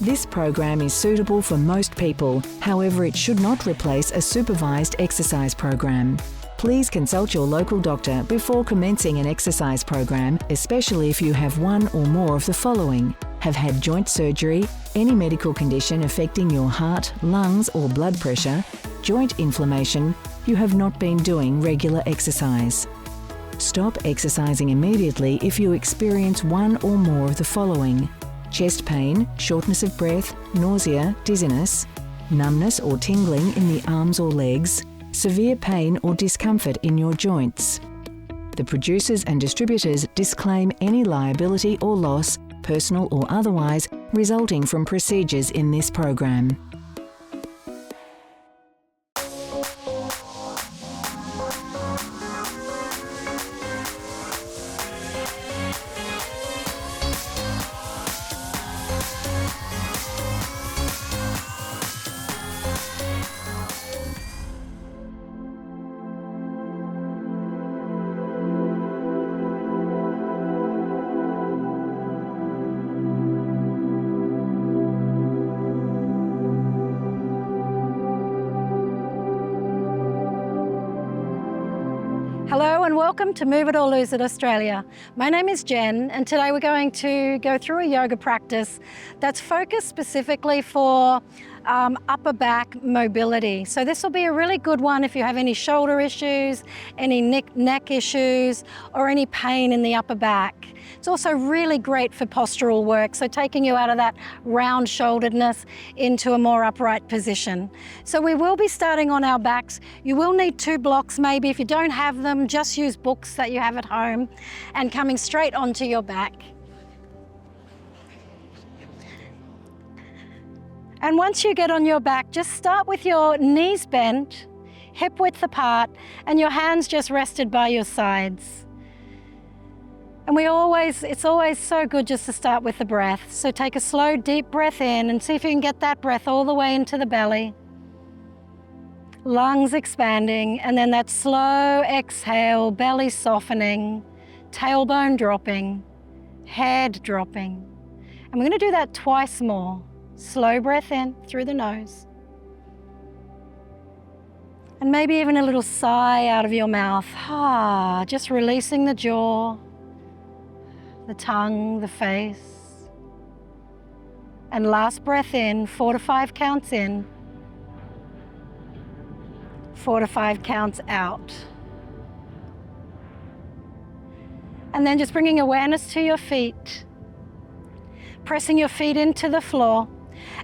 This program is suitable for most people. However, it should not replace a supervised exercise program. Please consult your local doctor before commencing an exercise program, especially if you have one or more of the following: have had joint surgery, any medical condition affecting your heart, lungs or blood pressure, joint inflammation, you have not been doing regular exercise. Stop exercising immediately if you experience one or more of the following: chest pain, shortness of breath, nausea, dizziness, numbness or tingling in the arms or legs, severe pain or discomfort in your joints. The producers and distributors disclaim any liability or loss, personal or otherwise, resulting from procedures in this program. Hello and welcome to Move It or Lose It Australia. My name is Jen and today we're going to go through a yoga practice that's focused specifically for upper back mobility. So this will be a really good one if you have any shoulder issues, any neck issues, or any pain in the upper back. It's also really great for postural work, so taking you out of that round shoulderedness into a more upright position. So we will be starting on our backs. You will need 2 blocks maybe. If you don't have them, just use books that you have at home and coming straight onto your back. And once you get on your back, just start with your knees bent, hip width apart, and your hands just rested by your sides. And it's always so good just to start with the breath. So take a slow, deep breath in and see if you can get that breath all the way into the belly. Lungs expanding, and then that slow exhale, belly softening, tailbone dropping, head dropping. And we're going to do that twice more. Slow breath in through the nose. And maybe even a little sigh out of your mouth. Just releasing the jaw, the tongue, the face. And last breath in, 4 to 5 counts in, 4 to 5 counts out. And then just bringing awareness to your feet, pressing your feet into the floor,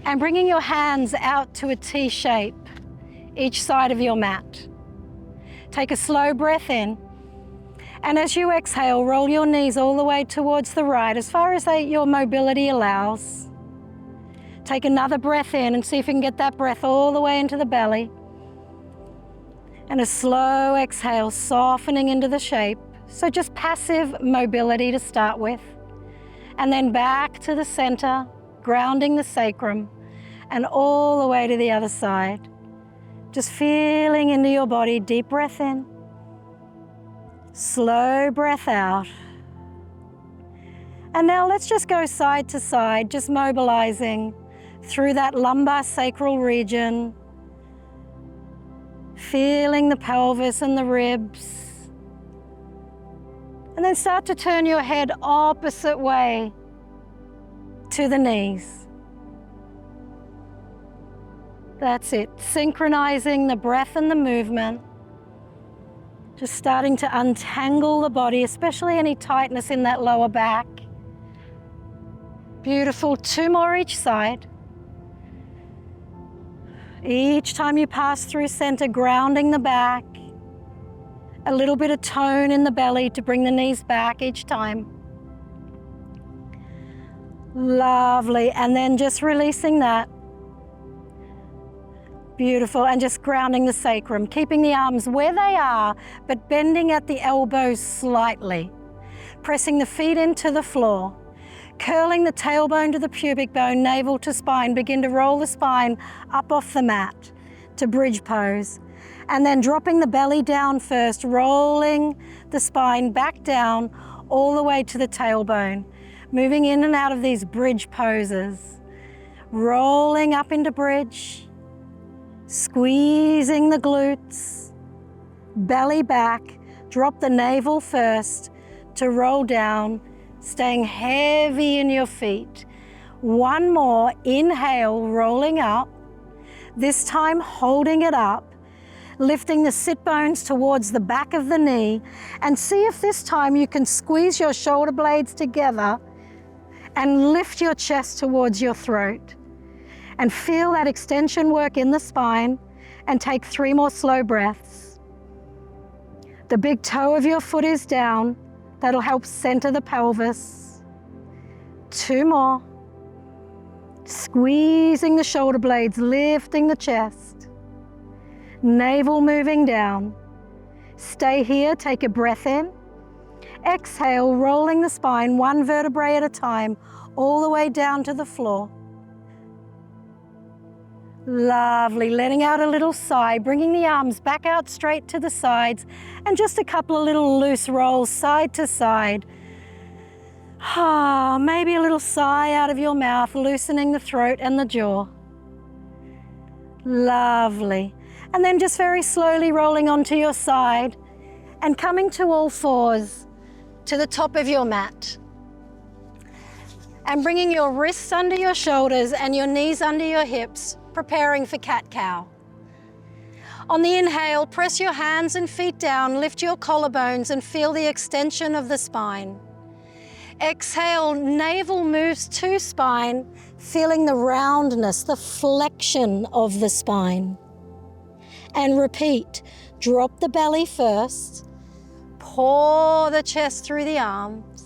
and bringing your hands out to a T shape, each side of your mat. Take a slow breath in, and as you exhale, roll your knees all the way towards the right, as far as your mobility allows. Take another breath in and see if you can get that breath all the way into the belly. And a slow exhale, softening into the shape. So just passive mobility to start with. And then back to the center, grounding the sacrum, and all the way to the other side. Just feeling into your body, deep breath in, slow breath out. And now let's just go side to side, just mobilizing through that lumbar sacral region, feeling the pelvis and the ribs. And then start to turn your head opposite way to the knees. That's it, synchronizing the breath and the movement. Just starting to untangle the body, especially any tightness in that lower back. Beautiful, 2 more each side. Each time you pass through center, grounding the back. A little bit of tone in the belly to bring the knees back each time. Lovely, and then just releasing that. Beautiful, and just grounding the sacrum, keeping the arms where they are, but bending at the elbows slightly. Pressing the feet into the floor. Curling the tailbone to the pubic bone, navel to spine. Begin to roll the spine up off the mat to bridge pose. And then dropping the belly down first, rolling the spine back down all the way to the tailbone. Moving in and out of these bridge poses. rolling up into bridge, squeezing the glutes, belly back, drop the navel first to roll down, staying heavy in your feet. One more, inhale, rolling up, this time holding it up, lifting the sit bones towards the back of the knee, and see if this time you can squeeze your shoulder blades together and lift your chest towards your throat. And feel that extension work in the spine, and take 3 more slow breaths. The big toe of your foot is down. That'll help center the pelvis. 2 more. Squeezing the shoulder blades, lifting the chest. Navel moving down. Stay here, take a breath in. Exhale, rolling the spine 1 vertebrae at a time, all the way down to the floor. Lovely, letting out a little sigh, bringing the arms back out straight to the sides, and just a couple of little loose rolls side to side. Maybe a little sigh out of your mouth, loosening the throat and the jaw. Lovely. And then just very slowly rolling onto your side and coming to all fours to the top of your mat. And bringing your wrists under your shoulders and your knees under your hips, preparing for cat-cow. On the inhale, press your hands and feet down, lift your collarbones and feel the extension of the spine. Exhale, navel moves to spine, feeling the roundness, the flexion of the spine. And repeat, drop the belly first, pour the chest through the arms.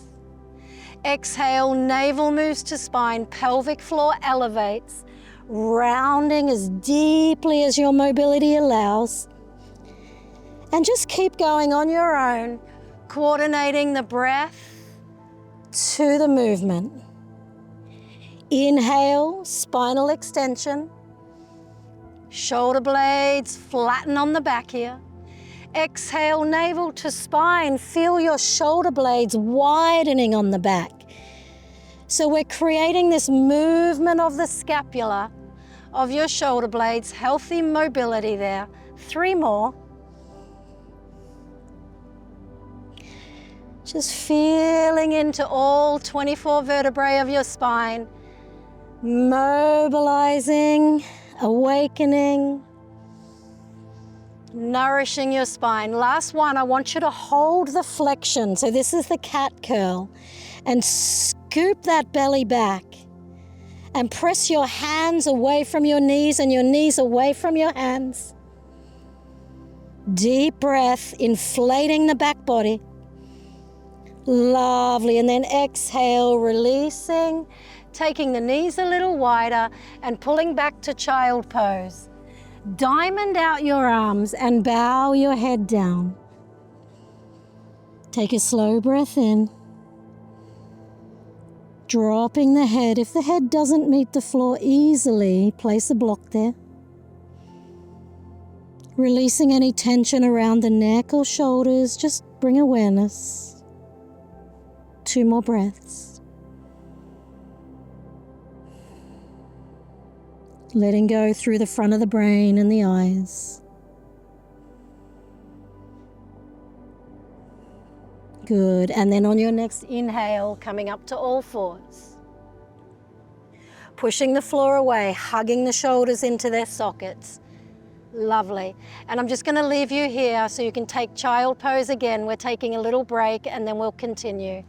Exhale, navel moves to spine, pelvic floor elevates, rounding as deeply as your mobility allows. And just keep going on your own, coordinating the breath to the movement. Inhale, spinal extension. Shoulder blades flatten on the back here. Exhale, navel to spine. Feel your shoulder blades widening on the back. So we're creating this movement of the scapula of your shoulder blades, healthy mobility there. 3 more. Just feeling into all 24 vertebrae of your spine, mobilizing, awakening, nourishing your spine. Last one, I want you to hold the flexion. So this is the cat curl, and scoop that belly back and press your hands away from your knees and your knees away from your hands. Deep breath, inflating the back body. Lovely, and then exhale, releasing, taking the knees a little wider and pulling back to child pose. Diamond out your arms and bow your head down. Take a slow breath in. Dropping the head. If the head doesn't meet the floor easily, place a block there. Releasing any tension around the neck or shoulders, just bring awareness. 2 more breaths. Letting go through the front of the brain and the eyes. Good. And then on your next inhale, coming up to all fours. Pushing the floor away, hugging the shoulders into their sockets. Lovely. And I'm just going to leave you here so you can take child pose again. We're taking a little break and then we'll continue.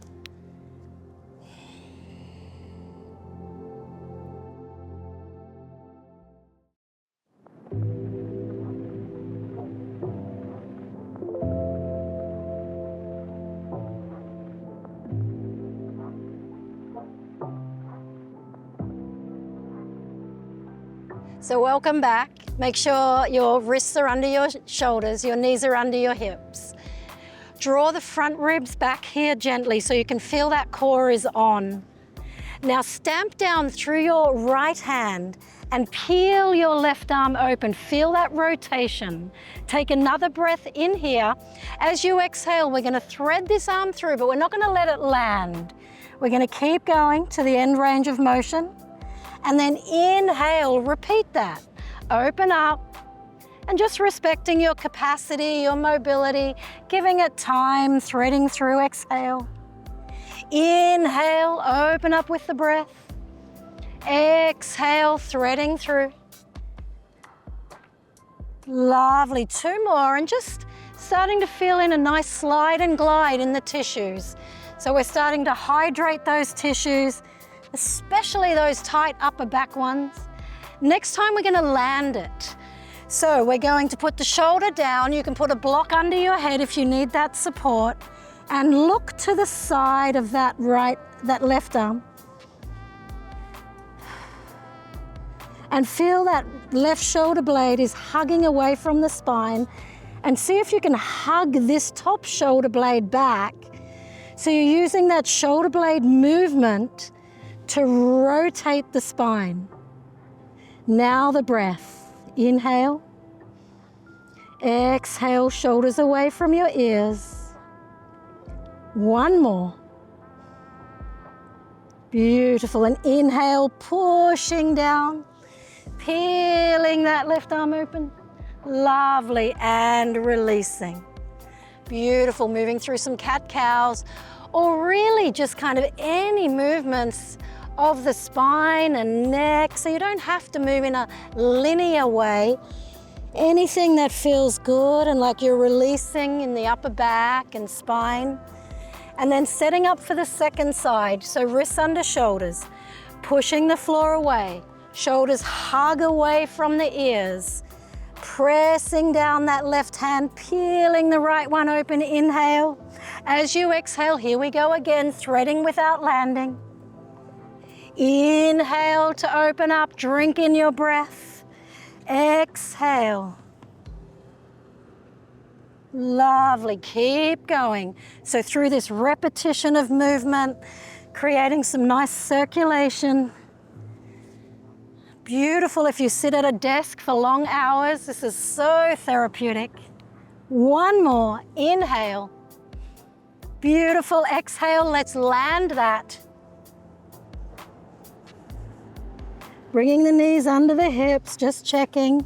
So welcome back. Make sure your wrists are under your shoulders, your knees are under your hips. Draw the front ribs back here gently so you can feel that core is on. Now stamp down through your right hand and peel your left arm open. Feel that rotation. Take another breath in here. As you exhale, we're going to thread this arm through, but we're not going to let it land. We're going to keep going to the end range of motion. And then inhale, repeat that. Open up. And just respecting your capacity, your mobility, giving it time, threading through, exhale. Inhale, open up with the breath. Exhale, threading through. Lovely, 2 more, and just starting to feel in a nice slide and glide in the tissues. So we're starting to hydrate those tissues, especially those tight upper back ones. Next time we're going to land it. So we're going to put the shoulder down. You can put a block under your head if you need that support, and look to the side of that left arm. And feel that left shoulder blade is hugging away from the spine, and see if you can hug this top shoulder blade back. So you're using that shoulder blade movement to rotate the spine. Now the breath. Inhale, exhale, shoulders away from your ears. 1 more. Beautiful, and inhale, pushing down, peeling that left arm open. Lovely, and releasing. Beautiful, moving through some cat-cows, or really just kind of any movements of the spine and neck, so you don't have to move in a linear way. Anything that feels good and like you're releasing in the upper back and spine. And then setting up for the second side, so wrists under shoulders, pushing the floor away, shoulders hug away from the ears, pressing down that left hand, peeling the right one open, inhale. As you exhale, here we go again, threading without landing. Inhale to open up, drink in your breath. Exhale. Lovely, keep going. So through this repetition of movement, creating some nice circulation. Beautiful if you sit at a desk for long hours. This is so therapeutic. 1 more, inhale. Beautiful, exhale, let's land that. Bringing the knees under the hips, just checking.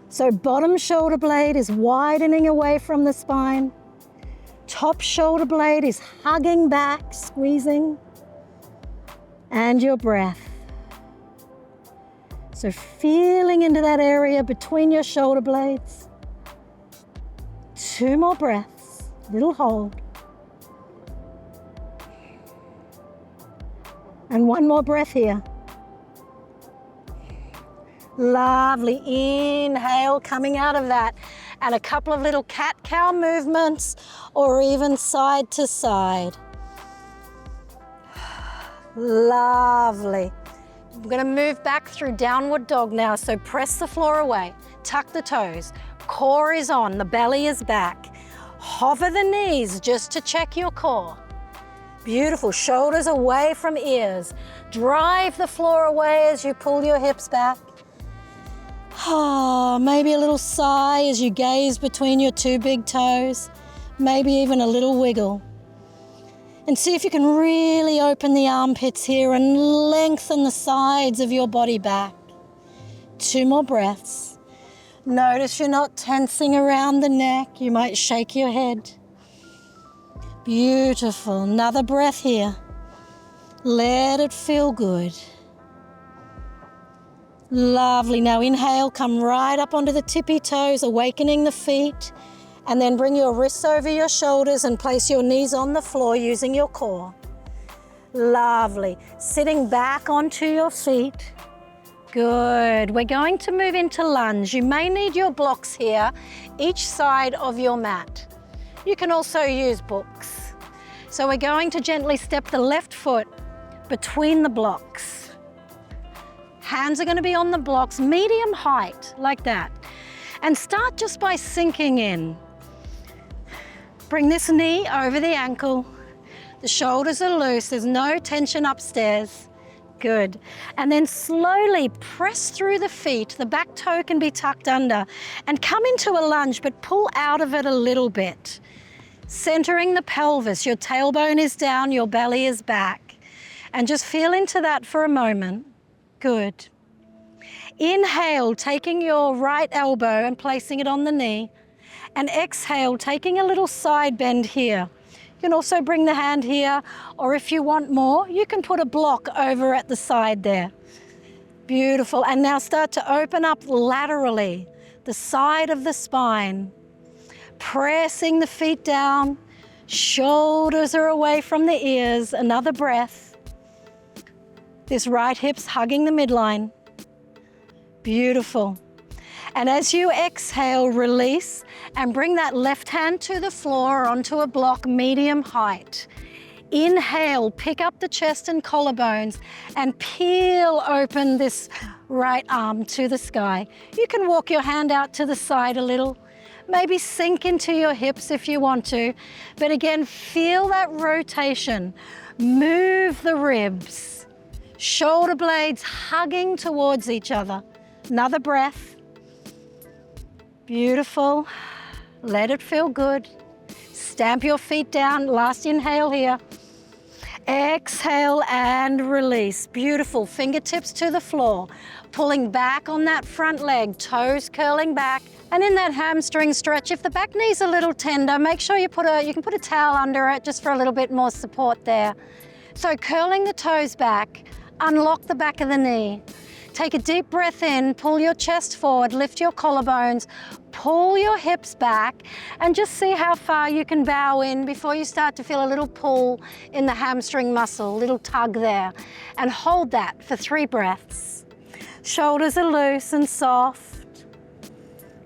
So bottom shoulder blade is widening away from the spine. Top shoulder blade is hugging back, squeezing. And your breath. So feeling into that area between your shoulder blades. 2 more breaths, little hold. And 1 more breath here. Lovely, inhale, coming out of that. And a couple of little cat-cow movements, or even side to side. Lovely. We're gonna move back through downward dog now, so press the floor away, tuck the toes, core is on, the belly is back. Hover the knees just to check your core. Beautiful, shoulders away from ears. Drive the floor away as you pull your hips back. Maybe a little sigh as you gaze between your 2 big toes, maybe even a little wiggle. And see if you can really open the armpits here and lengthen the sides of your body back. 2 more breaths. Notice you're not tensing around the neck. You might shake your head. Beautiful. Another breath here. Let it feel good. Lovely. Now inhale, come right up onto the tippy toes, awakening the feet. And then bring your wrists over your shoulders and place your knees on the floor using your core. Lovely. Sitting back onto your feet. Good. We're going to move into lunge. You may need your blocks here, each side of your mat. You can also use books. So we're going to gently step the left foot between the blocks. Hands are going to be on the blocks, medium height, like that. And start just by sinking in. Bring this knee over the ankle. The shoulders are loose, there's no tension upstairs. Good. And then slowly press through the feet. The back toe can be tucked under. And come into a lunge, but pull out of it a little bit. Centering the pelvis, your tailbone is down, your belly is back. And just feel into that for a moment. Good. Inhale, taking your right elbow and placing it on the knee. And exhale, taking a little side bend here. You can also bring the hand here, or if you want more, you can put a block over at the side there. Beautiful. And now start to open up laterally, the side of the spine. Pressing the feet down, shoulders are away from the ears. Another breath. This right hip's hugging the midline. Beautiful. And as you exhale, release and bring that left hand to the floor onto a block medium height. Inhale, pick up the chest and collarbones and peel open this right arm to the sky. You can walk your hand out to the side a little, maybe sink into your hips if you want to, but again, feel that rotation. Move the ribs, shoulder blades hugging towards each other. Another breath. Beautiful. Let it feel good. Stamp your feet down. Last inhale here. Exhale and release. Beautiful. Fingertips to the floor. Pulling back on that front leg, toes curling back. And in that hamstring stretch, if the back knee's a little tender, make sure you can put a towel under it just for a little bit more support there. So curling the toes back, unlock the back of the knee. Take a deep breath in, pull your chest forward, lift your collarbones, pull your hips back, and just see how far you can bow in before you start to feel a little pull in the hamstring muscle, a little tug there. And hold that for 3 breaths. Shoulders are loose and soft.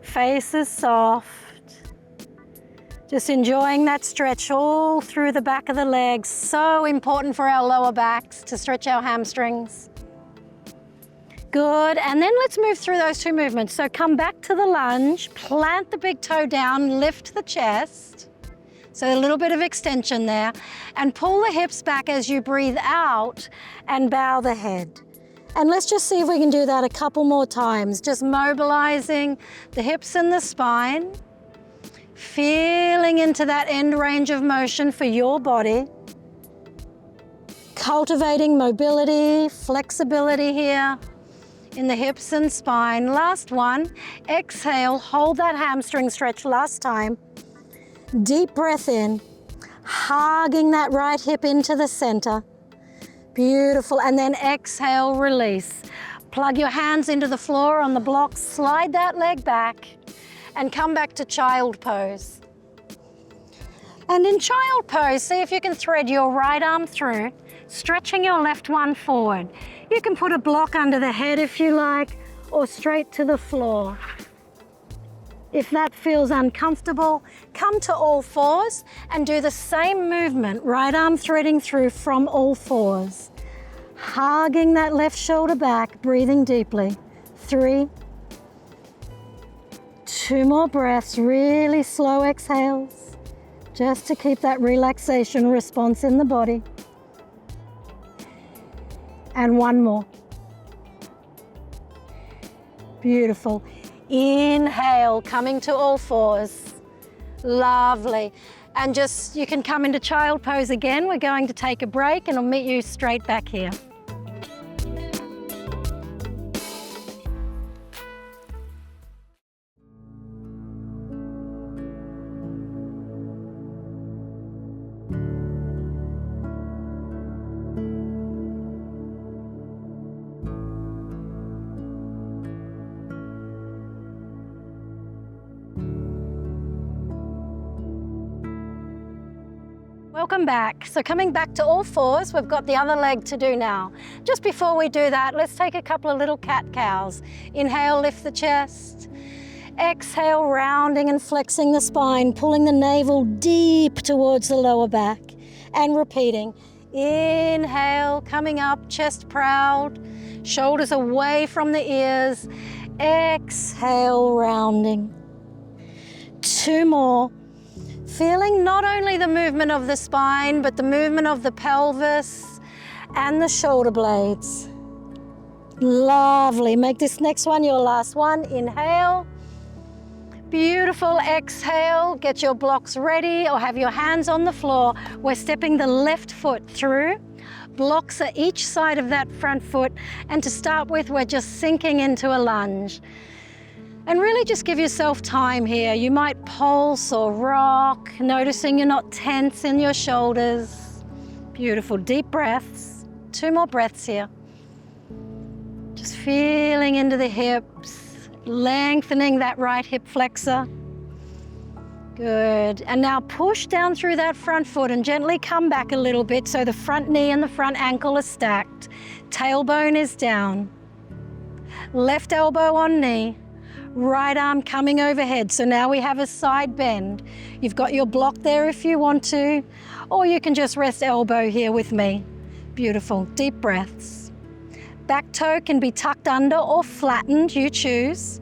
Face is soft. Just enjoying that stretch all through the back of the legs. So important for our lower backs to stretch our hamstrings. Good, and then let's move through those 2 movements. So come back to the lunge, plant the big toe down, lift the chest. So a little bit of extension there, and pull the hips back as you breathe out and bow the head. And let's just see if we can do that a couple more times, just mobilizing the hips and the spine, feeling into that end range of motion for your body, cultivating mobility, flexibility here in the hips and spine. Last one, exhale, hold that hamstring stretch last time. Deep breath in, hugging that right hip into the center. Beautiful, and then exhale, release. Plug your hands into the floor on the block, slide that leg back, and come back to child pose. And in child pose, see if you can thread your right arm through, stretching your left one forward. You can put a block under the head if you like, or straight to the floor. If that feels uncomfortable, come to all fours and do the same movement, right arm threading through from all fours. Hugging that left shoulder back, breathing deeply. 3, 2 more breaths, really slow exhales, just to keep that relaxation response in the body. And 1 more. Beautiful. Inhale, coming to all fours. Lovely. And just, you can come into child pose again. We're going to take a break and I'll meet you straight back here. Welcome back. So coming back to all fours, we've got the other leg to do now. Just before we do that, let's take a couple of little cat-cows. Inhale, lift the chest. Exhale, rounding and flexing the spine, pulling the navel deep towards the lower back. And repeating. Inhale, coming up, chest proud, shoulders away from the ears. Exhale, rounding. 2 more. Feeling not only the movement of the spine, but the movement of the pelvis and the shoulder blades. Lovely. Make this next one your last one. Inhale. Beautiful. Exhale. Get your blocks ready or have your hands on the floor. We're stepping the left foot through, Blocks at each side of that front foot. And to start with, we're just sinking into a lunge. And really just give yourself time here. You might pulse or rock, noticing you're not tense in your shoulders. Beautiful, deep breaths. 2 more breaths here. Just feeling into the hips, lengthening that right hip flexor. Good. And now push down through that front foot and gently come back a little bit so the front knee and the front ankle are stacked. Tailbone is down. Left elbow on knee. Right arm coming overhead. So now we have a side bend. You've got your block there if you want to, or you can just rest elbow here with me. Beautiful. Deep breaths. Back toe can be tucked under or flattened, you choose.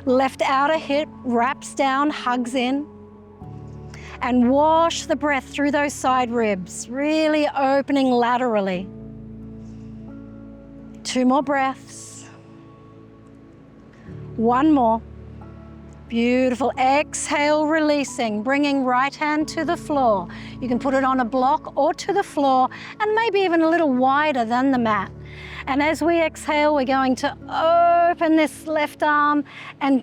Left outer hip wraps down, hugs in. And wash the breath through those side ribs, really opening laterally. 2 more breaths. 1 more. Beautiful. Exhale, releasing, bringing right hand to the floor. You can put it on a block or to the floor, and maybe even a little wider than the mat. And as we exhale, we're going to open this left arm, and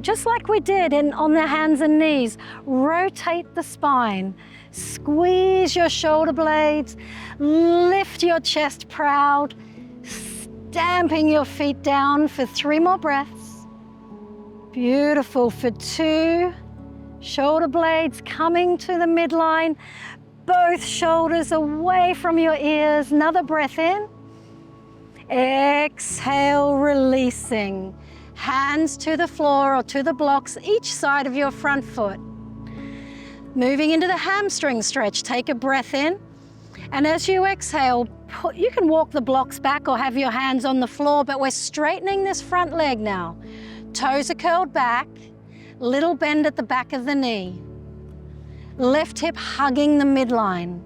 just like we did on the hands and knees, rotate the spine. Squeeze your shoulder blades, lift your chest proud, stamping your feet down for 3 more breaths. Beautiful. For 2, shoulder blades coming to the midline, both shoulders away from your ears. Another breath in. Exhale, releasing. Hands to the floor or to the blocks, each side of your front foot. Moving into the hamstring stretch, take a breath in. And as you exhale, you can walk the blocks back or have your hands on the floor, but we're straightening this front leg now. Toes are curled back, little bend at the back of the knee. Left hip hugging the midline.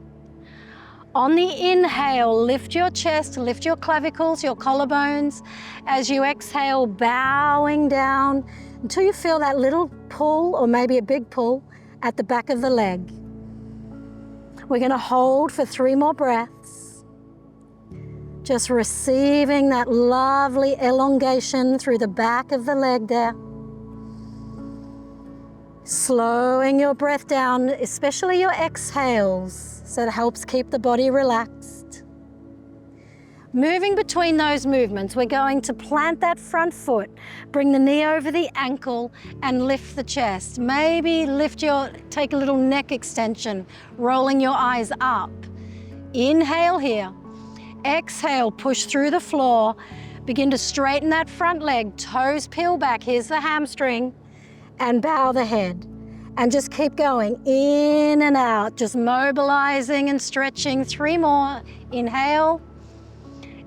On the inhale, lift your chest, lift your clavicles, your collarbones. As you exhale, bowing down until you feel that little pull or maybe a big pull at the back of the leg. We're going to hold for 3 more breaths. Just receiving that lovely elongation through the back of the leg there. Slowing your breath down, especially your exhales, so it helps keep the body relaxed. Moving between those movements, we're going to plant that front foot, bring the knee over the ankle and lift the chest. Maybe take a little neck extension, rolling your eyes up. Inhale here. Exhale, push through the floor. Begin to straighten that front leg, toes peel back. Here's the hamstring. And bow the head. And just keep going, in and out, just mobilizing and stretching. 3 more. Inhale.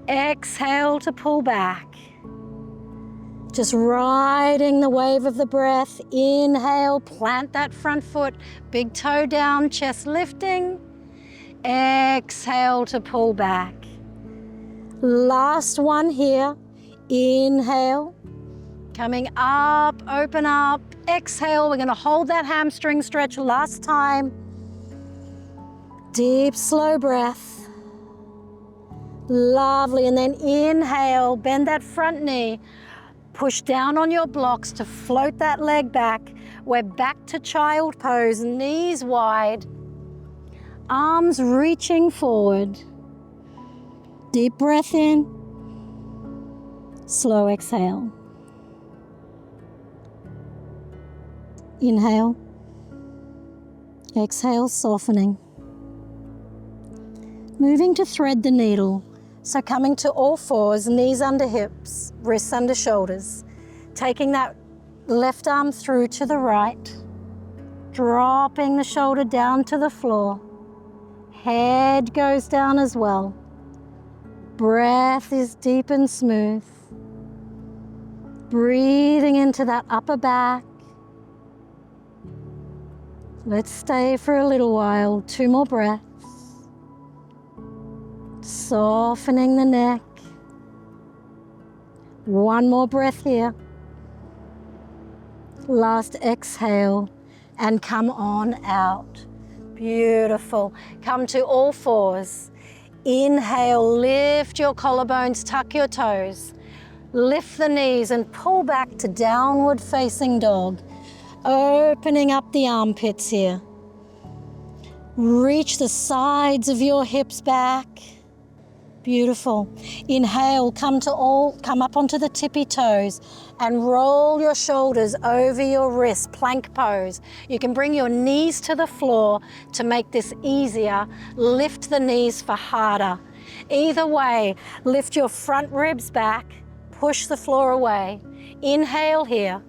Exhale to pull back. Just riding the wave of the breath. Inhale, plant that front foot, big toe down, chest lifting. Exhale to pull back. Last one here. Inhale. Coming up, open up. Exhale, we're going to hold that hamstring stretch last time. Deep, slow breath. Lovely. And then inhale, bend that front knee. Push down on your blocks to float that leg back. We're back to child pose, knees wide. Arms reaching forward. Deep breath in. Slow exhale. Inhale. Exhale, softening. Moving to thread the needle. So coming to all fours, knees under hips, wrists under shoulders. Taking that left arm through to the right. Dropping the shoulder down to the floor. Head goes down as well. Breath is deep and smooth. Breathing into that upper back. Let's stay for a little while. 2 more breaths. Softening the neck. 1 more breath here. Last exhale and come on out. Beautiful. Come to all fours. Inhale, lift your collarbones, tuck your toes. Lift the knees and pull back to downward facing dog. Opening up the armpits here. Reach the sides of your hips back. Beautiful. Inhale, come up onto the tippy toes and roll your shoulders over your wrists, plank pose. You can bring your knees to the floor to make this easier. Lift the knees for harder. Either way, lift your front ribs back, push the floor away. Inhale here.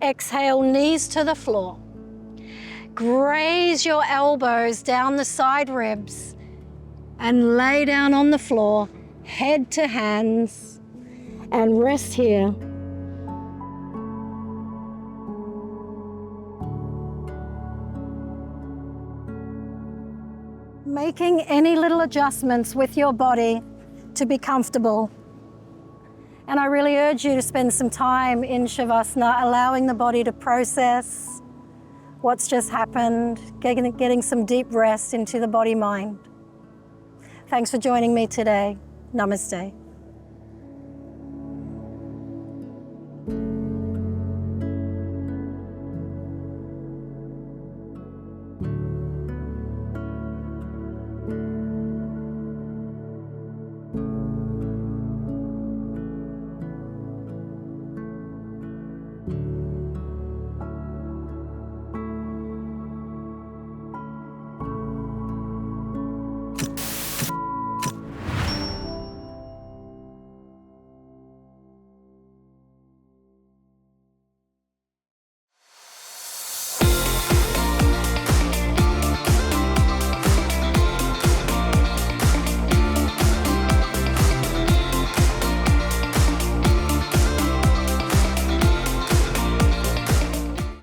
Exhale, knees to the floor. Graze your elbows down the side ribs and lay down on the floor, head to hands, and rest here. Making any little adjustments with your body to be comfortable. And I really urge you to spend some time in Shavasana, allowing the body to process what's just happened, getting some deep rest into the body-mind. Thanks for joining me today. Namaste.